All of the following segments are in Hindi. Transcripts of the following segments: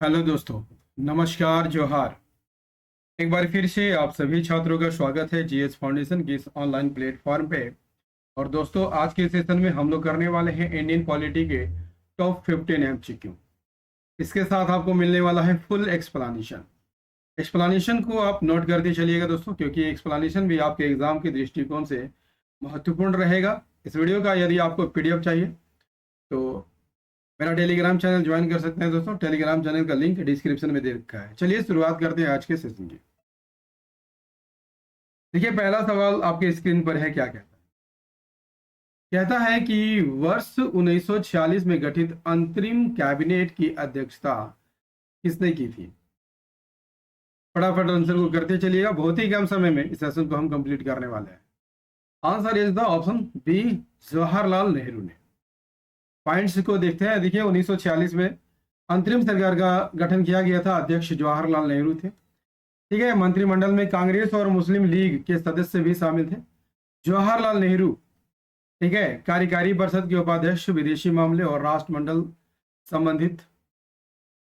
हेलो दोस्तों, नमस्कार, जोहार। एक बार फिर से आप सभी छात्रों का स्वागत है जीएस फाउंडेशन की इस ऑनलाइन प्लेटफॉर्म पे। और दोस्तों, आज के सेशन में हम लोग करने वाले हैं इंडियन पॉलिटी के टॉप 15 एमसीक्यू। इसके साथ आपको मिलने वाला है फुल एक्सप्लेनेशन। एक्सप्लेनेशन को आप नोट करते चलिएगा दोस्तों, क्योंकि एक्सप्लेनेशन भी आपके एग्जाम के दृष्टिकोण से महत्वपूर्ण रहेगा। इस वीडियो का यदि आपको पीडीएफ चाहिए तो मेरा टेलीग्राम चैनल ज्वाइन कर सकते हैं दोस्तों। टेलीग्राम चैनल का लिंक डिस्क्रिप्शन में दे रखा है। चलिए शुरुआत करते हैं आज के सेशन की। देखिए, पहला सवाल आपके स्क्रीन पर है। क्या कहता है कि वर्ष 1946 में गठित अंतरिम कैबिनेट की अध्यक्षता किसने की थी? फटाफट आंसर को करते चलिएगा, बहुत ही कम समय में इस सेशन को हम कंप्लीट करने वाले हैं। Answer is the option B, Jawaharlal Nehru ने। पॉइंट्स को देखते हैं। देखिए, 1946 में अंतरिम सरकार का गठन किया गया था। अध्यक्ष जवाहरलाल नेहरू थे। ठीक है। मंत्रिमंडल में कांग्रेस और मुस्लिम लीग के सदस्य भी शामिल थे। जवाहरलाल नेहरू, ठीक है, कार्यकारी परिषद के उपाध्यक्ष, विदेशी मामले और राष्ट्रमंडल संबंधित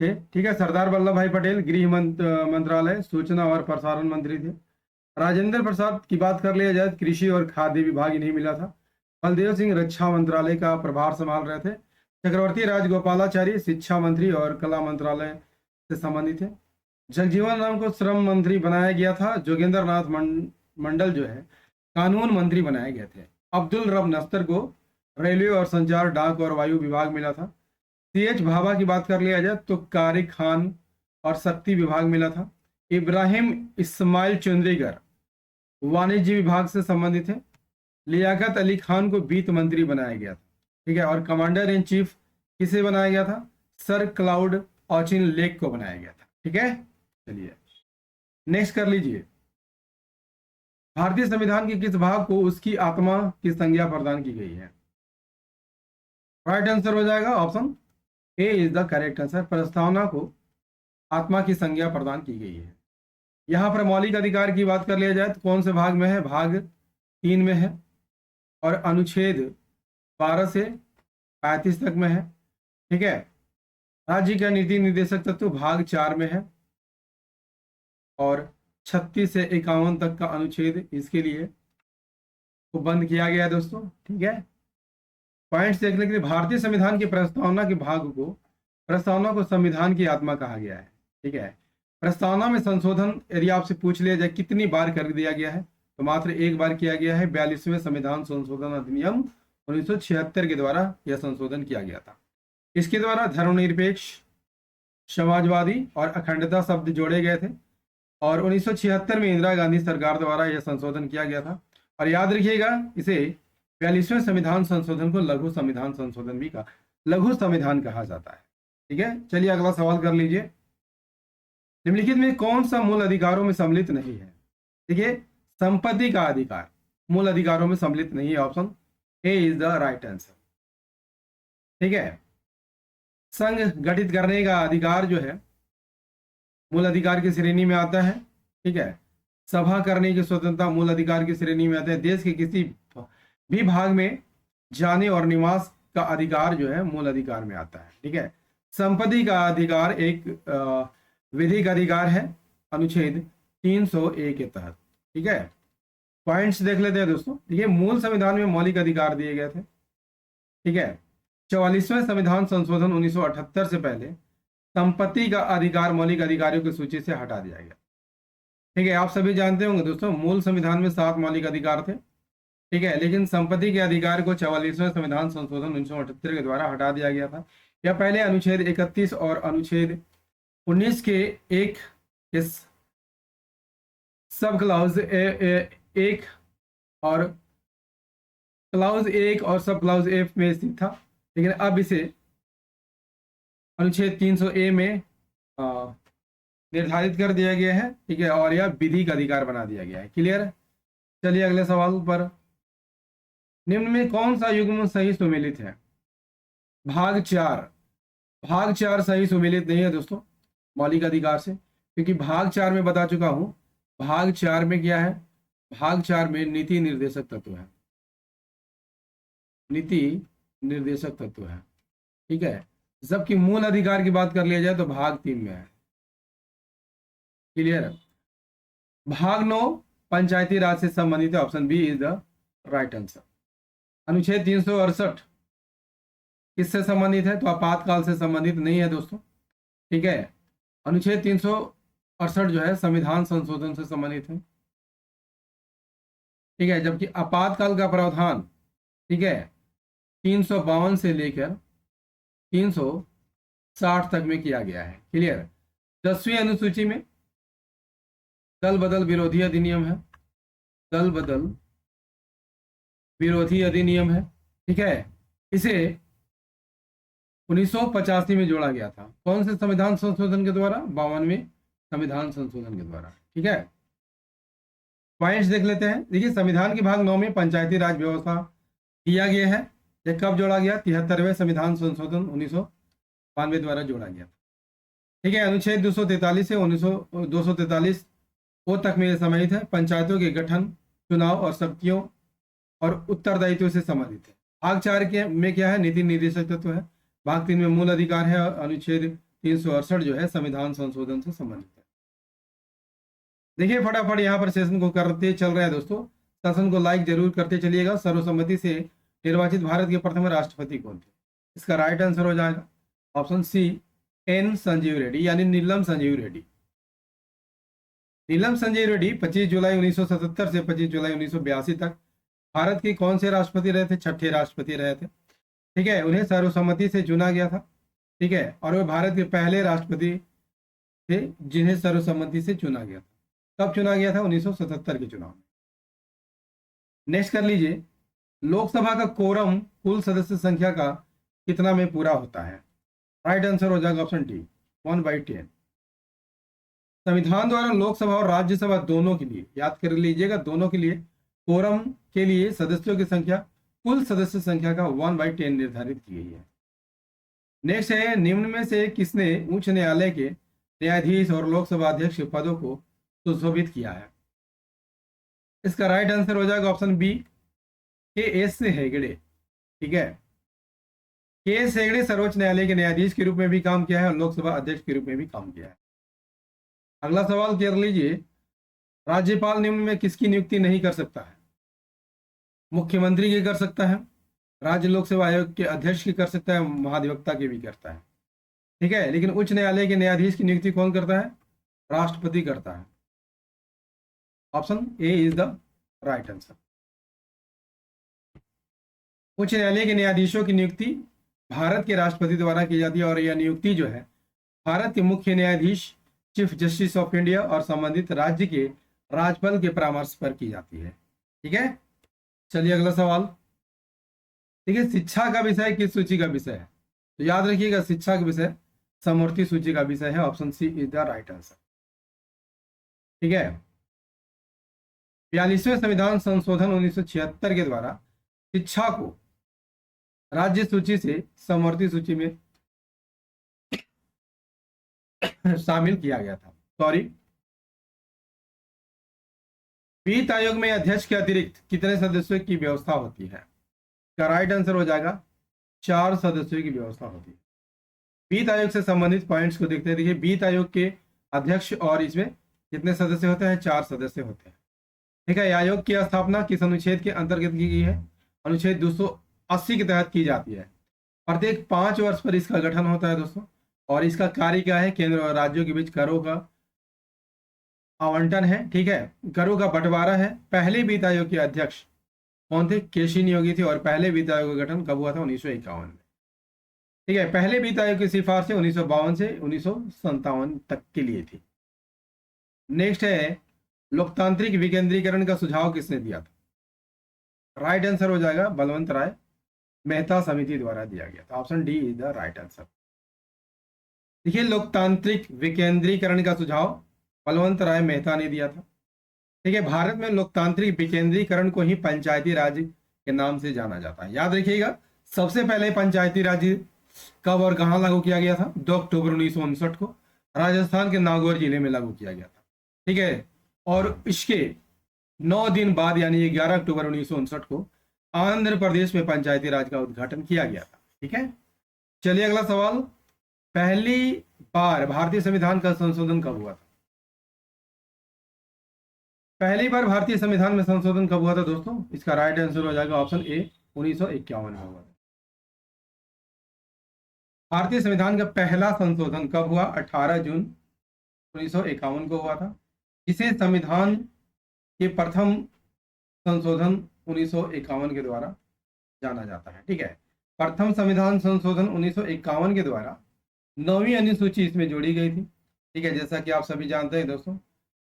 थे। ठीक है। सरदार वल्लभ भाई पटेल गृह मंत्रालय, सूचना और प्रसारण मंत्री थे। राजेंद्र प्रसाद की बात कर लिया जाए, कृषि और खाद्य विभाग नहीं मिला था। बलदेव सिंह रक्षा मंत्रालय का प्रभार संभाल रहे थे। चक्रवर्ती राजगोपालाचारी शिक्षा मंत्री और कला मंत्रालय से संबंधित थे। जगजीवन राम को श्रम मंत्री बनाया गया था। जोगेंद्र नाथ मंडल जो है कानून मंत्री बनाए गए थे। अब्दुल रब नस्तर को रेलवे और संचार, डाक और वायु विभाग मिला था। सीएच भाभा की बात कर लिया जाए तो कारी खान और शक्ति विभाग मिला था। इब्राहिम इस्माइल चंद्रीगर वाणिज्य विभाग से संबंधित है। लियाकत अली खान को वित्त मंत्री बनाया गया था। ठीक है। और कमांडर इन चीफ किसे बनाया गया था? सर क्लाउड ऑचिन लेक को बनाया गया था। ठीक है। चलिए नेक्स्ट कर लीजिए। भारतीय संविधान के किस भाग को उसकी आत्मा की संज्ञा प्रदान की गई है? राइट आंसर हो जाएगा option A is the correct answer. प्रस्तावना को आत्मा की संज्ञा प्रदान की गई है। यहां पर मौलिक अधिकार की बात कर लिया जाए तो कौन से भाग में है? भाग 3 में है। और अनुच्छेद 12 से 35 तक में है। ठीक है। राज्य का नीति निर्देशक तत्व भाग 4 में है। और 36 से 51 तक का अनुच्छेद इसके लिए को बंद किया गया है दोस्तों। ठीक है। पॉइंट्स देखने के लिए, भारतीय संविधान की प्रस्तावना के भाग को, प्रस्तावना को संविधान की आत्मा कहा गया है। ठीक है। प्रस्तावना में संशोधन यदि आपसे पूछ लिया जाए कितनी बार कर दिया गया है तो मात्र एक बार किया गया है। 42वें संविधान संशोधन अधिनियम 1976 के द्वारा यह संशोधन किया गया था। इसके द्वारा धर्मनिरपेक्ष, समाजवादी और अखंडता शब्द जोड़े गए थे। और 1976 में इंदिरा गांधी सरकार द्वारा यह संशोधन किया गया था। और याद रखिएगा, इसे 42वें संविधान संशोधन को लघु संविधान संशोधन भी कहा, लघु संविधान कहा जाता है। ठीक है। चलिए अगला सवाल कर लीजिए। निम्नलिखित में कौन सा मूल अधिकारों में सम्मिलित नहीं है? देखिए, संपत्ति का अधिकार मूल अधिकारों में सम्मिलित नहीं है। Option A is the right answer. ठीक है। संघ गठित करने का अधिकार जो है मूल अधिकार की श्रेणी में आता है। ठीक है। सभा करने की स्वतंत्रता मूल अधिकार की श्रेणी में आता है। देश के किसी भी भाग में जाने और निवास का अधिकार जो है मूल अधिकार में आता है। ठीक है। संपत्ति का अधिकार एक विधिक अधिकार है अनुच्छेद 301 के तहत। ठीक है। पॉइंट्स देख लेते हैं दोस्तों। ये मूल संविधान में मौलिक अधिकार दिए गए थे। ठीक है। 44वें संविधान संशोधन 1978 से पहले संपत्ति का अधिकार मौलिक अधिकारियों की सूची से हटा दिया गया। ठीक है। आप सभी जानते होंगे दोस्तों, मूल संविधान में 7 मौलिक अधिकार थे। ठीक है। लेकिन संपत्ति के अधिकार को 44वें संविधान संशोधन 1978 के द्वारा हटा दिया गया था। यह पहले अनुच्छेद 31 और अनुच्छेद 19 के एक इस सब क्लाउज एक और क्लाउज 1 और सब क्लाउज एफ में स्थित था। लेकिन अब इसे अनुच्छेद 300 ए में निर्धारित कर दिया गया है। ठीक है। और यह विधिक अधिकार बना दिया गया है। क्लियर? चलिए अगले सवाल पर। निम्न में कौन सा युग्म सही सुमेलित है? भाग 4। भाग 4 सही सुमेलित नहीं है दोस्तों मौलिक अधिकार से, क्योंकि भाग 4 में बता चुका हूं। भाग 4 में क्या है? भाग 4 में नीति निर्देशक तत्व है। नीति निर्देशक तत्व है। ठीक है। जबकि मूल अधिकार की बात कर लिया जाए तो भाग 3 में है। क्लियर है? भाग 9 पंचायती राज से संबंधित है, option B is the right answer. अनुच्छेद 368 किससे संबंधित है? तो आपातकाल से संबंधित नहीं है दोस्तों, ठीक है। अनुच्छेद 368 जो है संविधान संशोधन से संबंधित है, ठीक है। जबकि आपातकाल का प्रावधान, ठीक है, 352 से लेकर 360 तक में किया गया है। क्लियर? 10वीं अनुसूची में दल बदल विरोधी अधिनियम है, दल बदल विरोधी अधिनियम है, ठीक है। इसे 1985 में जोड़ा गया था। कौन से संविधान संशोधन के द्वारा? 52वें संविधान संशोधन के द्वारा, ठीक है। पॉइंट्स देख लेते हैं। देखिए, संविधान के भाग 9 में पंचायती राज व्यवस्था किया गया है। यह कब जोड़ा गया? 73वें संविधान संशोधन 1992 द्वारा जोड़ा गया था, ठीक है। अनुच्छेद 243 से 243 ओ तक में समाहित है। पंचायतों के गठन, चुनाव और शक्तियों और उत्तरदायित्व से संबंधित है। भाग 4 के में क्या है? नीति निर्देशक तत्व है। भाग 3 में मूल अधिकार है और अनुच्छेद 368 जो है संविधान संशोधन से संबंधित है। देखिए फटाफट यहाँ पर सेशन को करते चल रहे हैं दोस्तों। सेशन को लाइक जरूर करते चलिएगा। सर्वसम्मति से निर्वाचित भारत के प्रथम राष्ट्रपति कौन थे? इसका राइट आंसर हो जाएगा option C, N Sanjiva Reddy, यानी नीलम संजीव रेड्डी। नीलम संजीव रेड्डी 25 जुलाई 1977 से 25 जुलाई 1982 तक भारत के कौन से राष्ट्रपति रहे थे? छठे राष्ट्रपति रहे थे, ठीक है। उन्हें सर्वसम्मति से चुना गया था, ठीक है। और वे भारत के पहले राष्ट्रपति थे जिन्हें सर्वसम्मति से चुना गया था। कब चुना गया था? 1977 के चुनाव में। नेक्स्ट कर लीजिए, लोकसभा का कोरम कुल सदस्य संख्या का कितना में पूरा होता है? राइट आंसर हो जाएगा ऑप्शन डी, 1/10। संविधान द्वारा लोकसभा और राज्यसभा दोनों के लिए, याद कर लीजिएगा, दोनों के लिए कोरम के लिए सदस्यों की संख्या कुल सदस्य संख्या का 1/10 निर्धारित की गई है। नेक्स्ट है, निम्न में से किसने उच्च न्यायालय के न्यायाधीश और लोकसभा अध्यक्ष के पदों को सुशोभित किया है? इसका राइट आंसर हो जाएगा ऑप्शन बी, के एस हेगड़े, ठीक है। के एस हेगड़े सर्वोच्च न्यायालय के न्यायाधीश के रूप में भी काम किया है और लोकसभा अध्यक्ष के रूप में भी काम किया है। अगला सवाल कर लीजिए, राज्यपाल निम्न में किसकी नियुक्ति नहीं कर सकता है? मुख्यमंत्री की कर सकता है, राज्य लोक सेवा आयोग के अध्यक्ष की कर सकता है, महाधिवक्ता की भी करता है, ठीक है। लेकिन उच्च न्यायालय के न्यायाधीश की नियुक्ति कौन करता है? राष्ट्रपति करता है। Option A is the right answer. उच्च न्यायालय के न्यायाधीशों की नियुक्ति भारत के राष्ट्रपति द्वारा की जाती है और यह नियुक्ति जो है भारत के मुख्य न्यायाधीश, चीफ जस्टिस ऑफ इंडिया और संबंधित राज्य के राज्यपाल के परामर्श पर की जाती है, ठीक है। चलिए अगला सवाल। देखिए, शिक्षा का विषय किस सूची का विषय है? तो याद रखिएगा, शिक्षा का विषय समवर्ती सूची का विषय है। Option C is the right answer, ठीक है। 42वें संविधान संशोधन 1976 के द्वारा शिक्षा को राज्य सूची से समवर्ती सूची में शामिल किया गया था। सॉरी, वित्त आयोग में अध्यक्ष के अतिरिक्त कितने सदस्यों की व्यवस्था होती है? का राइट आंसर हो जाएगा 4 सदस्यों की व्यवस्था होती है। वित्त आयोग से संबंधित पॉइंट्स को देखते हैं। देखिए, वित्त आयोग के अध्यक्ष और इसमें कितने सदस्य होते हैं? 4 सदस्य होते हैं, ठीक है। आयोग की स्थापना किस अनुच्छेद के अंतर्गत की गई है? अनुच्छेद 280 के तहत की जाती है। प्रत्येक 5 वर्ष पर इसका गठन होता है दोस्तों। और इसका कार्य क्या है? केंद्र और राज्यों के बीच करों का आवंटन है, ठीक है, करों का बंटवारा है। पहले वित्त आयोग के अध्यक्ष कौन थे? केशिन योगी थे। और पहले वित्त आयोग का गठन कब हुआ था? 1951 में, ठीक है। पहले वित्त आयोग की सिफारिश 1952 से 1957 तक के लिए थी। नेक्स्ट है, लोकतांत्रिक विकेंद्रीकरण का सुझाव किसने दिया था? राइट आंसर हो जाएगा बलवंत राय मेहता समिति द्वारा दिया गया था। Option D is the right answer. देखिए, लोकतांत्रिक विकेंद्रीकरण का सुझाव बलवंत राय मेहता ने दिया था, ठीक है। भारत में लोकतांत्रिक विकेंद्रीकरण को ही पंचायती राज के नाम से जाना जाता है। याद रखिएगा, सबसे पहले पंचायती राज कब और कहां लागू किया गया था? 2 अक्टूबर 1959 को राजस्थान के नागौर जिले में लागू किया गया था, ठीक है। और इसके 9 दिन बाद यानी 11 अक्टूबर 1959 को आंध्र प्रदेश में पंचायती राज का उद्घाटन किया गया था, ठीक है। चलिए अगला सवाल, पहली बार भारतीय संविधान का संशोधन कब हुआ था? पहली बार भारतीय संविधान में संशोधन कब हुआ था दोस्तों? इसका राइट आंसर हो जाएगा ऑप्शन ए, 1951 में हुआ था। भारतीय संविधान का पहला संशोधन कब हुआ? 18 जून 1951 को हुआ था, जिसे संविधान के प्रथम संशोधन 1951 के द्वारा जाना जाता है। ठीक है, प्रथम संविधान संशोधन 1951 के द्वारा 9वीं अनुसूची इसमें जोड़ी गई थी। ठीक है, जैसा कि आप सभी जानते हैं दोस्तों,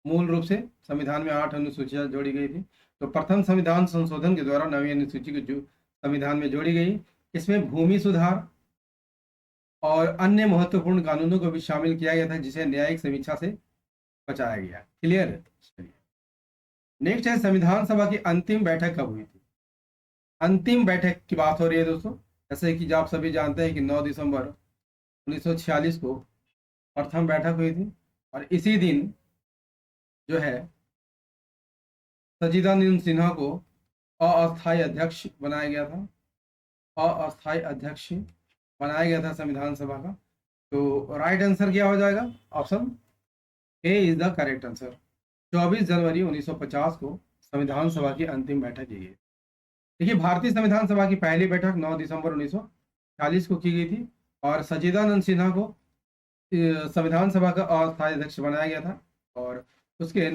मूल रूप से संविधान में 8 अनुसूचियां जोड़ी गई थी, तो प्रथम संविधान संशोधन के द्वारा 9वीं अनुसूची को जो संविधान में जोड़ी गई, इसमें भूमि सुधार और अन्य महत्वपूर्ण कानूनों को भी शामिल किया गया था, जिसे न्यायिक समीक्षा से बचाया गया। क्लियर है? नेक्स्ट है, संविधान सभा की अंतिम बैठक कब हुई थी? अंतिम बैठक की बात हो रही है दोस्तों, जैसे कि आप सभी जानते हैं कि 9 दिसंबर 1946 को प्रथम बैठक हुई थी, और इसी दिन जो है सच्चिदानंद सिन्हा को अस्थायी अध्यक्ष बनाया गया था। अस्थायी अध्यक्ष बनाया गया था संविधान सभा का। तो राइट आंसर क्या हो जाएगा? Option A is the correct answer. 24 जनवरी 1950 को संविधान सभा की अंतिम बैठक की गई। देखिए, भारतीय संविधान सभा की पहली बैठक 9 दिसंबर 1940 को की गई थी, और सच्चिदानंद सिन्हा को संविधान सभा का अस्थायी अध्यक्ष बनाया गया था, और उसके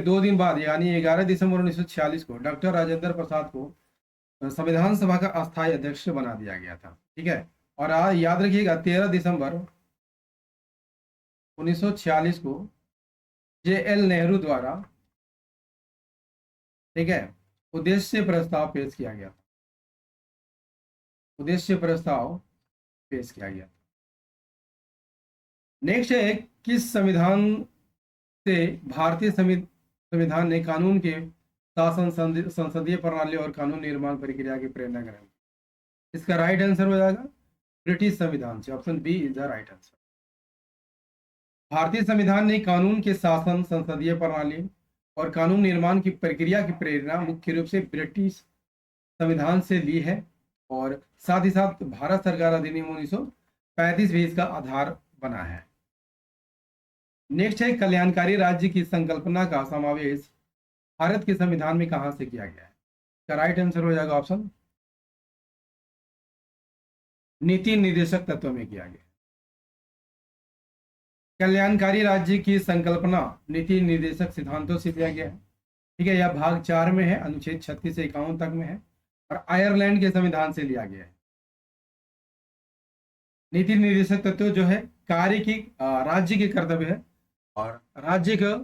2 दिन बाद यानी 11 दिसंबर 1946 को डॉक्टर राजेंद्र प्रसाद को संविधान सभा का अस्थायी अध्यक्ष बना दिया गया था। ठीक है, और याद रखिएगा 13 दिसंबर 1946 को JL नेहरू द्वारा, ठीक है, उद्देश्य प्रस्ताव पेश किया गया। उद्देश्य प्रस्ताव पेश किया गया। नेक्स्ट है, किस संविधान से भारतीय संविधान ने कानून के शासन, संसदीय प्रणाली और कानून निर्माण प्रक्रिया की प्रेरणा ग्रहण? इसका राइट आंसर हो जाएगा ब्रिटिश संविधान से। Option B is the right answer. भारतीय संविधान ने कानून के शासन, संसदीय प्रणाली और कानून निर्माण की प्रक्रिया की प्रेरणा मुख्य रूप से ब्रिटिश संविधान से ली है, और साथ ही साथ भारत सरकार अधिनियम 1935 भी इसका आधार बना है। नेक्स्ट है, कल्याणकारी राज्य की संकल्पना का समावेश भारत के संविधान में कहां से किया गया है? इसका राइट आंसर हो जाएगा ऑप्शन नीति निर्देशक तत्व में किया गया। कल्याणकारी राज्य की संकल्पना नीति निर्देशक सिद्धांतों से दिया गया है। ठीक है, यह भाग 4 में है, अनुच्छेद 36 से 51 तक में है, और आयरलैंड के संविधान से लिया गया है। नीति निर्देशक तत्व जो है कार्य की राज्य के कर्तव्य है, और राज्य का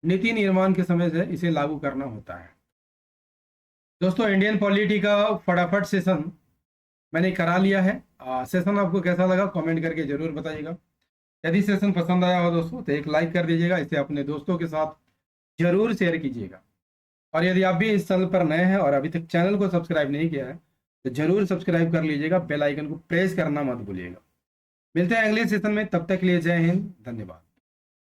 नीति निर्माण के समय से इसे लागू करना होता है। दोस्तों, इंडियन पॉलिटी का फटाफट सेशन मैंने करा लिया है। सेशन आपको कैसा लगा कमेंट करके जरूर बताइएगा। यदि सेशन पसंद आया हो दोस्तों तो एक लाइक कर दीजिएगा, इसे अपने दोस्तों के साथ जरूर शेयर कीजिएगा। और यदि आप भी इस चैनल पर नए हैं और अभी तक चैनल को सब्सक्राइब नहीं किया है तो जरूर सब्सक्राइब कर लीजिएगा, बेल आइकन को प्रेस करना मत भूलिएगा। मिलते हैं अगले सेशन में, तब तक के लिए जय हिंद, धन्यवाद।